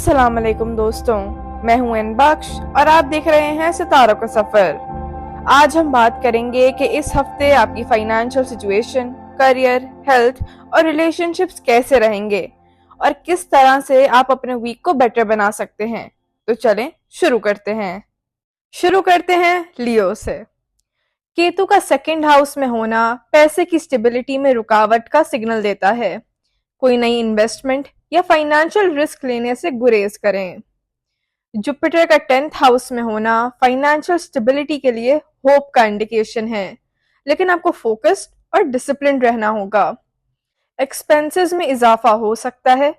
अस्सलाम वालेकुम दोस्तों, मैं हूं एन बख्श और आप देख रहे हैं सितारों का सफर। आज हम बात करेंगे कि इस हफ्ते आपकी फाइनेंशियल सिचुएशन, करियर, हेल्थ और रिलेशनशिप्स कैसे रहेंगे और किस तरह से आप अपने वीक को बेटर बना सकते हैं। तो चलें शुरू करते हैं लियो से। केतु का सेकंड हाउस में होना पैसे की स्टेबिलिटी में रुकावट का सिग्नल देता है। कोई नई इन्वेस्टमेंट या फाइनेंशियल रिस्क लेने से गुरेज करें। जुपिटर का 10th हाउस में होना फाइनेंशियल स्टेबिलिटी के लिए होप का इंडिकेशन है, लेकिन आपको फोकस्ड और डिसिप्लिन रहना होगा। एक्सपेंसेस में इजाफा हो सकता है,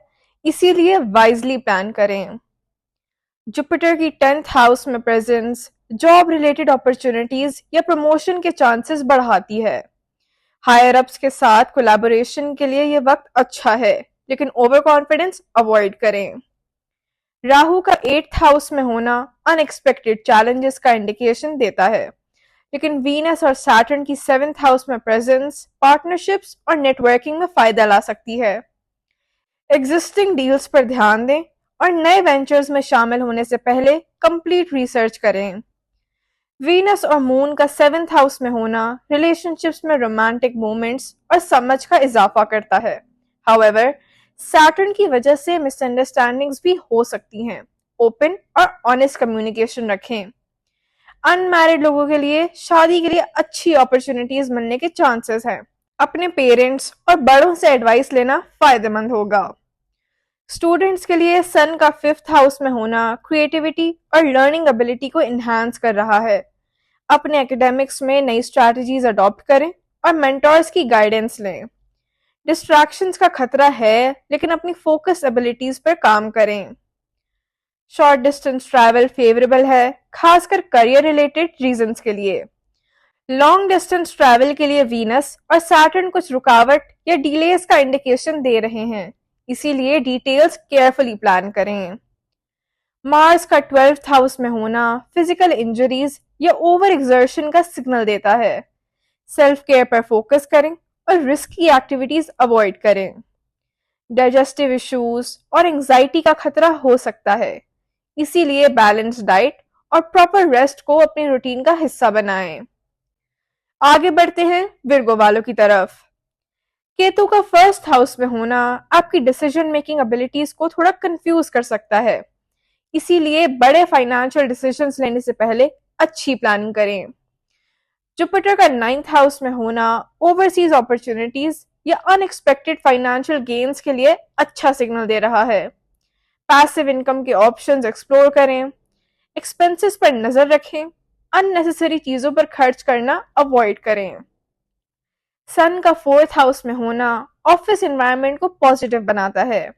इसीलिए वाइजली प्लान करें। जुपिटर की 10th हाउस में प्रेजेंस जॉब रिलेटेड अपॉर्चुनिटीज या प्रमोशन के चांसेस बढ़ाती है। हायर अप्स के साथ कोलैबोरेशन के लिए ये वक्त अच्छा है, लेकिन ओवर कॉन्फिडेंस अवॉइड करें। राहु का 8th हाउस में होना अनएक्सपेक्टेड चैलेंजेस का इंडिकेशन देता है, लेकिन वीनस और सैटर्न की 7th हाउस में प्रेजेंस पार्टनरशिप्स और नेटवर्किंग में फायदा ला सकती है। एग्जिस्टिंग डील्स पर ध्यान दें और नए वेंचर्स में शामिल होने से पहले कंप्लीट रिसर्च करें। वीनस और मून का 7th हाउस में होना रिलेशनशिप्स में रोमांटिक मोमेंट्स और समझ का इजाफा करता है। हाउएवर, सैटर्न की वजह से मिसअंडरस्टैंडिंग्स भी हो सकती हैं। ओपन और ऑनेस्ट कम्युनिकेशन रखें। अनमैरिड लोगों के लिए शादी के लिए अच्छी अपॉर्चुनिटीज मिलने के चांसेस हैं। अपने पेरेंट्स और बड़ों से एडवाइस लेना फायदेमंद होगा। स्टूडेंट्स के लिए सन का 5th हाउस में होना क्रिएटिविटी और लर्निंग एबिलिटी को इन्हांस कर रहा है। अपने एकेडमिक्स में नई स्ट्रैटेजीज अडॉप्ट करें और मेंटर्स की गाइडेंस लें। डिस्ट्रैक्शंस का खतरा है, लेकिन अपनी फोकस एबिलिटीज पर काम करें। शॉर्ट डिस्टेंस ट्रैवल फेवरेबल है, खासकर करियर रिलेटेड रीजंस के लिए। लॉन्ग डिस्टेंस ट्रैवल के लिए वीनस और सैटर्न कुछ रुकावट या डिलेस का इंडिकेशन दे रहे हैं, इसीलिए डिटेल्स केयरफुली प्लान करें। मार्स का 12th हाउस में होना फिजिकल इंजरीज या ओवर एक्सर्शन का सिग्नल देता है। सेल्फ केयर पर फोकस करें और रिस्की एक्टिविटीज अवॉइड करें। डाइजेस्टिव इश्यूज और एंजाइटी का खतरा हो सकता है, इसीलिए बैलेंस डाइट और प्रॉपर रेस्ट को अपनी रूटीन का हिस्सा बनाएं। आगे बढ़ते हैं विर्गो वालों की तरफ। केतु का 1st हाउस में होना आपकी डिसीजन मेकिंग एबिलिटीज को थोड़ा कंफ्यूज कर सकता है, इसीलिए बड़े फाइनेंशियल डिसीजंस लेने से पहले अच्छी प्लानिंग करें। जुपिटर का 9th हाउस में होना ओवरसीज अपॉर्चुनिटीज या अनएक्सपेक्टेड फाइनेंशियल गेन्स के लिए अच्छा सिग्नल दे रहा है। पैसिव इनकम के ऑप्शंस एक्सप्लोर करें। एक्सपेंसेस पर नजर रखें। अननेसेसरी चीजों पर खर्च करना अवॉइड करें। सन का 4th हाउस में होना ऑफिस एनवायरनमेंट को पॉजिटिव बनाता है।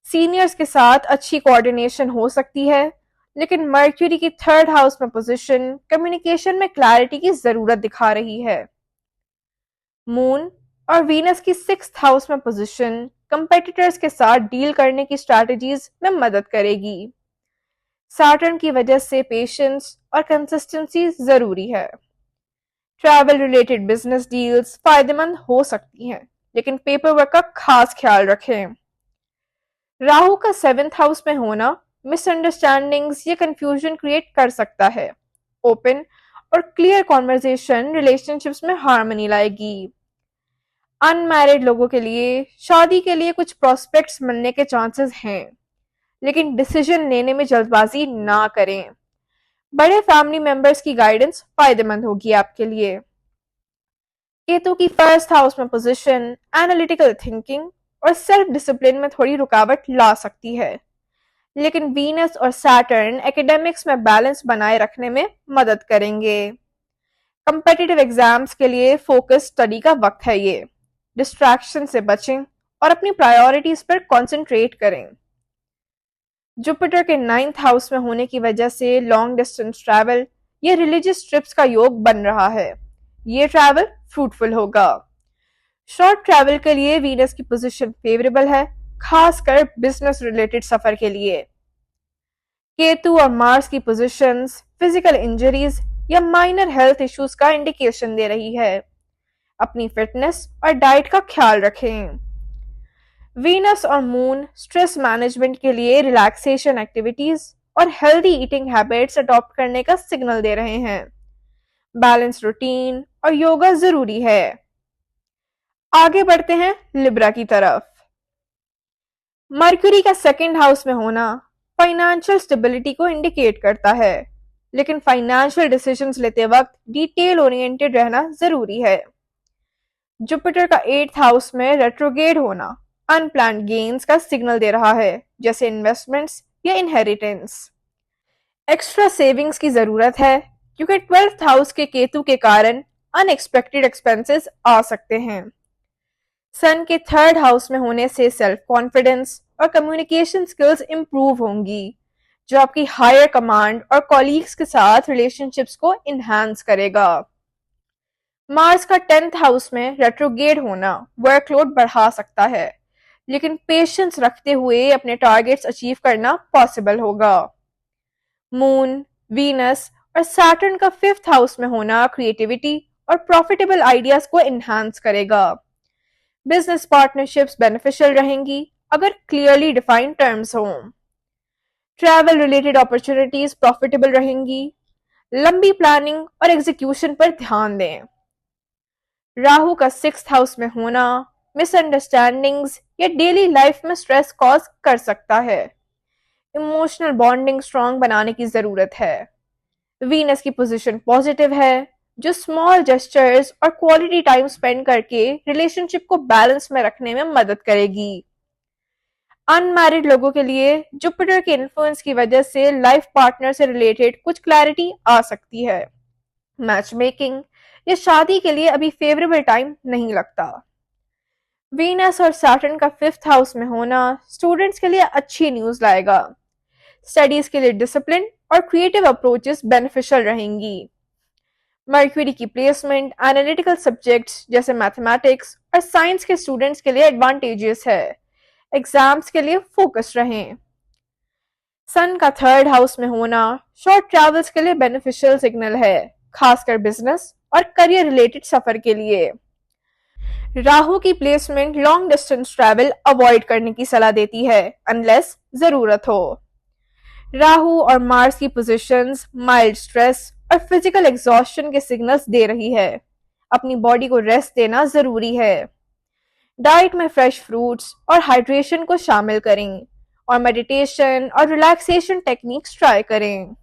सीनियर्स के साथ अच्छी कोऑर्डिनेशन हो सकती है, लेकिन मर्क्यूरी की 3rd हाउस में पोजीशन कम्युनिकेशन में क्लैरिटी की जरूरत दिखा रही है। मून और वीनस की 6th हाउस में पोजीशन कंपेटिटर्स के साथ डील करने की स्ट्रैटेजीज में मदद करेगी। सैटर्न की वजह से पेशेंस और कंसिस्टेंसी जरूरी है। ट्रैवल रिलेटेड बिजनेस डील्स फायदेमंद हो सकती हैं, लेकिन पेपर वर्क का खास ख्याल रखें। राहु का 7th हाउस में होना मिसअंडरस्टैंडिंग्स या कंफ्यूजन क्रिएट कर सकता है। ओपन और क्लियर कॉन्वर्सेशन रिलेशनशिप्स में हार्मनी लाएगी। अनमैरिड लोगों के लिए शादी के लिए कुछ प्रोस्पेक्ट्स मिलने के चांसेस हैं, लेकिन डिसीजन लेने में जल्दबाजी ना करें। बड़े फैमिली मेंबर्स की गाइडेंस फायदेमंद होगी आपके लिए। केतु की 1st हाउस में पोजीशन एनालिटिकल थिंकिंग और सेल्फ डिसिप्लिन में थोड़ी रुकावट ला सकती है, लेकिन वीनस और सैटर्न एकेडमिक्स में बैलेंस बनाए रखने में मदद करेंगे। कंपेटिटिव एग्जाम्स के लिए फोकस स्टडी का वक्त है ये। डिस्ट्रैक्शन से बचें और अपनी प्रायोरिटीज पर कंसंट्रेट करें। जुपिटर के 9th हाउस में होने की वजह से लॉन्ग डिस्टेंस ट्रैवल या रिलीजियस ट्रिप्स का योग बन रहा है। ये ट्रैवल फ्रूटफुल होगा। शॉर्ट ट्रैवल के लिए वीनस की पोजीशन फेवरेबल है, खासकर बिजनेस रिलेटेड सफर के लिए। केतु और मार्स की पोजीशंस फिजिकल इंजरीज या माइनर हेल्थ इश्यूज का इंडिकेशन दे रही है। अपनी फिटनेस और डाइट का ख्याल रखें। वीनस और मून स्ट्रेस मैनेजमेंट के लिए रिलैक्सेशन एक्टिविटीज और हेल्दी ईटिंग हैबिट्स अडॉप्ट करने का सिग्नल दे रहे हैं। बैलेंस रूटीन और योगा जरूरी है। आगे बढ़ते हैं लिब्रा की तरफ। मर्क्यूरी का सेकंड हाउस में होना फाइनेंशियल स्टेबिलिटी को इंडिकेट करता है, लेकिन फाइनेंशियल डिसीजंस लेते वक्त डिटेल ओरिएंटेड रहना जरूरी है। जुपिटर का एट्थ हाउस में रेट्रोगेड होना अनप्लान्ड गेन्स का सिग्नल दे रहा है, जैसे इन्वेस्टमेंट्स या इनहेरिटेंस। एक्स्ट्रा सेविंग्स की जरूरत है, क्योंकि ट्वेल्थ हाउस के केतु के कारण अनएक्सपेक्टेड एक्सपेंसेस आ सकते हैं। सन के थर्ड हाउस में होने से सेल्फ कॉन्फिडेंस और कम्युनिकेशन स्किल्स इंप्रूव होंगी, जो आपकी हायर कमांड और कॉलीग्स के साथ रिलेशनशिप्स को इनहांस करेगा। मार्स का 10th हाउस में रेट्रोगेड होना वर्कलोड बढ़ा सकता है, लेकिन पेशेंस रखते हुए अपने टारगेट्स अचीव करना पॉसिबल होगा। मून, वीनस और सैटर्न का 5th हाउस में होना क्रिएटिविटी और प्रॉफिटेबल आइडियाज को एनहांस करेगा। बिजनेस पार्टनरशिप्स बेनिफिशियल रहेंगी अगर क्लियरली डिफाइंड टर्म्स हों। ट्रैवल रिलेटेड अपॉर्चुनिटीज प्रॉफिटेबल रहेंगी। लंबी प्लानिंग और एग्जीक्यूशन पर ध्यान दें। राहु का 6th हाउस में होना मिसअंडरस्टैंडिंग्स या डेली लाइफ में स्ट्रेस कॉज कर सकता है। इमोशनल बॉन्डिंग स्ट्रांग बनाने की जरूरत है। वीनस की पोजीशन पॉजिटिव है, जो स्मॉल जेस्चर्स और क्वालिटी टाइम स्पेंड करके रिलेशनशिप को बैलेंस में रखने में मदद करेगी। अनमैरिड लोगों के लिए जुपिटर के इन्फ्लुएंस की वजह से लाइफ पार्टनर से रिलेटेड कुछ क्लैरिटी आ सकती है। मैच मेकिंग या शादी के लिए अभी फेवरेबल टाइम नहीं लगता। वीनस और सैटर्न का 5th हाउस में होना स्टूडेंट्स के लिए अच्छी न्यूज लाएगा। स्टडीज के लिए डिसिप्लिन और क्रिएटिव अप्रोचेस बेनिफिशियल रहेंगी। मर्क्यूरी की प्लेसमेंट एनालिटिकल सब्जेक्ट्स जैसे मैथमेटिक्स और साइंस के स्टूडेंट्स के लिए एडवांटेजियस है। एग्जाम्स के लिए फोकस रहें। सन का 3rd हाउस में होना शॉर्ट ट्रैवल्स के लिए बेनिफिशियल सिग्नल है, खासकर बिजनेस और करियर रिलेटेड सफर के लिए। राहु की placement long distance travel avoid करने की सलाह देती है, अनलेस जरूरत हो। राहु और मार्स की पोजीशंस माइल्ड स्ट्रेस और फिजिकल एग्जॉस्शन के सिग्नल्स दे रही है। अपनी बॉडी को रेस्ट देना जरूरी है। डाइट में फ्रेश फ्रूट्स और हाइड्रेशन को शामिल करें और मेडिटेशन और रिलैक्सेशन टेक्निक्स ट्राई करें।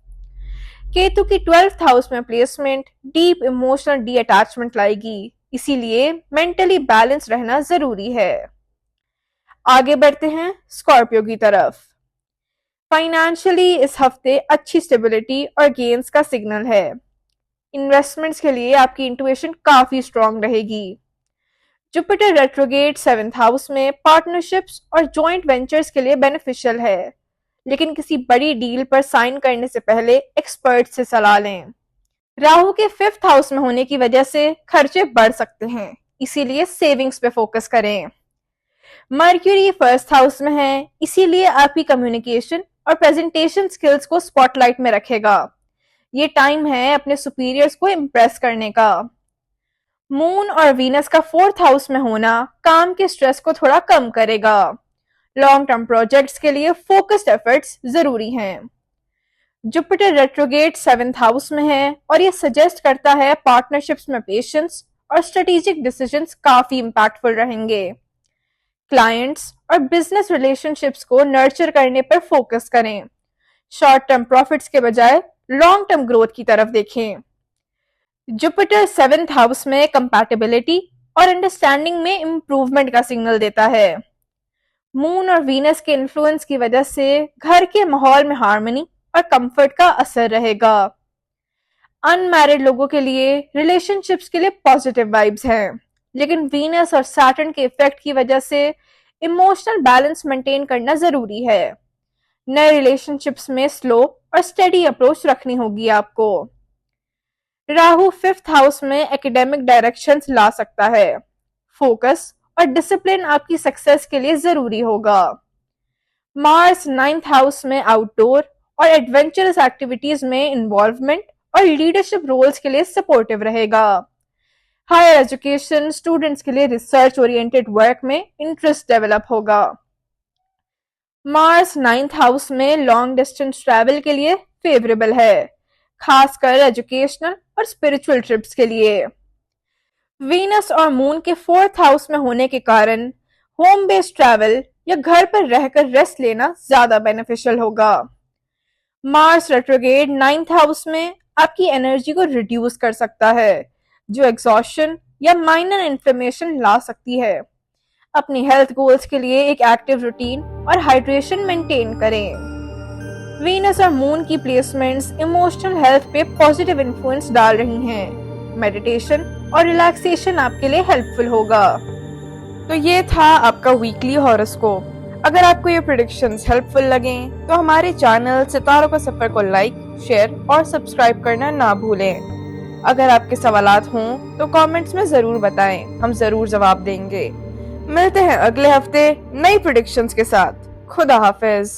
केतु की 12th हाउस में placement deep emotional D attachment लाएगी, इसीलिए मेंटली बैलेंस रहना जरूरी है। आगे बढ़ते हैं स्कॉर्पियो की तरफ। फाइनेंशियली इस हफ्ते अच्छी स्टेबिलिटी और गेन्स का सिग्नल है। इन्वेस्टमेंट्स के लिए आपकी इंट्यूशन काफी स्ट्रांग रहेगी। जुपिटर रेट्रोगेट 7th हाउस में पार्टनरशिप्स और जॉइंट वेंचर्स के लिए बेनिफिशियल है, लेकिन किसी बड़ी डील पर साइन करने से पहले एक्सपर्ट से सलाह लें। राहु के 5th हाउस में होने की वजह से खर्चे बढ़ सकते हैं, इसीलिए सेविंग्स पे फोकस करें। मर्क्यूरी 1st हाउस में है, इसीलिए आपकी कम्युनिकेशन और प्रेजेंटेशन स्किल्स को स्पॉटलाइट में रखेगा। ये टाइम है अपने सुपीरियर्स को इम्प्रेस करने का। मून और वीनस का 4th हाउस में होना काम के स्ट्रेस को थोड़ा कम करेगा। लॉन्ग टर्म प्रोजेक्ट्स के लिए फोकस्ड एफर्ट्स जरूरी हैं। जुपिटर रेट्रोगेट 7th हाउस में है और ये सजेस्ट करता है पार्टनरशिप्स में पेशेंस और स्ट्रेटेजिक डिसीजंस काफी इंपैक्टफुल रहेंगे। क्लाइंट्स और बिजनेस रिलेशनशिप्स को नर्चर करने पर फोकस करें। शॉर्ट टर्म प्रॉफिट्स के बजाय लॉन्ग टर्म ग्रोथ की तरफ देखें। जुपिटर 7th हाउस में कंपैटिबिलिटी और अंडरस्टैंडिंग में इंप्रूवमेंट का सिग्नल देता है। मून और वीनस के इन्फ्लुएंस की वजह से घर के माहौल में हार्मनी और कंफर्ट का असर रहेगा। अनमैरिड लोगों के लिए रिलेशनशिप्स के लिए पॉजिटिव वाइब्स हैं, लेकिन वीनस और सैटर्न के इफेक्ट की वजह से इमोशनल बैलेंस मेंटेन करना जरूरी है। नए रिलेशनशिप्स में स्लो और स्टेडी अप्रोच रखनी होगी आपको। राहु 5th हाउस में एकेडमिक डायरेक्शंस ला सकता है। फोकस और डिसिप्लिन आपकी सक्सेस के लिए जरूरी होगा। मार्स 9th हाउस में आउटडोर और एडवेंचरस एक्टिविटीज में इन्वॉल्वमेंट और लीडरशिप रोल्स के लिए सपोर्टिव रहेगा। हायर एजुकेशन स्टूडेंट्स के लिए रिसर्च ओरिएंटेड वर्क में इंटरेस्ट डेवलप होगा। मार्स 9th हाउस में लॉन्ग डिस्टेंस ट्रैवल के लिए फेवरेबल है, खासकर एजुकेशनल और स्पिरिचुअल ट्रिप्स के लिए। वीनस और मून के 4th हाउस में होने के कारण होम बेस्ड ट्रैवल या घर पर रहकर रेस्ट लेना ज्यादा बेनिफिशियल होगा। मार्स रेट्रोग्रेड 9th हाउस में आपकी एनर्जी को रिड्यूस कर सकता है, जो एग्जॉशन या माइनर इन्फ्लेमेशन ला सकती है। अपनी हेल्थ गोल्स के लिए एक एक्टिव रूटीन और हाइड्रेशन मेंटेन करें। वीनस और मून की प्लेसमेंट्स इमोशनल हेल्थ पे पॉजिटिव इन्फ्लुएंस डाल रही हैं। मेडिटेशन और रिलैक्सेशन आपके लिए हेल्पफुल होगा। तो ये था आपका वीकली हॉरोस्कोप। अगर आपको ये प्रेडिक्शंस हेल्पफुल लगें तो हमारे चैनल सितारों का सफर को लाइक, शेयर और सब्सक्राइब करना ना भूलें। अगर आपके सवालात हों तो कमेंट्स में जरूर बताएं, हम जरूर जवाब देंगे। मिलते हैं अगले हफ्ते नई प्रेडिक्शंस के साथ। खुदा हाफिज।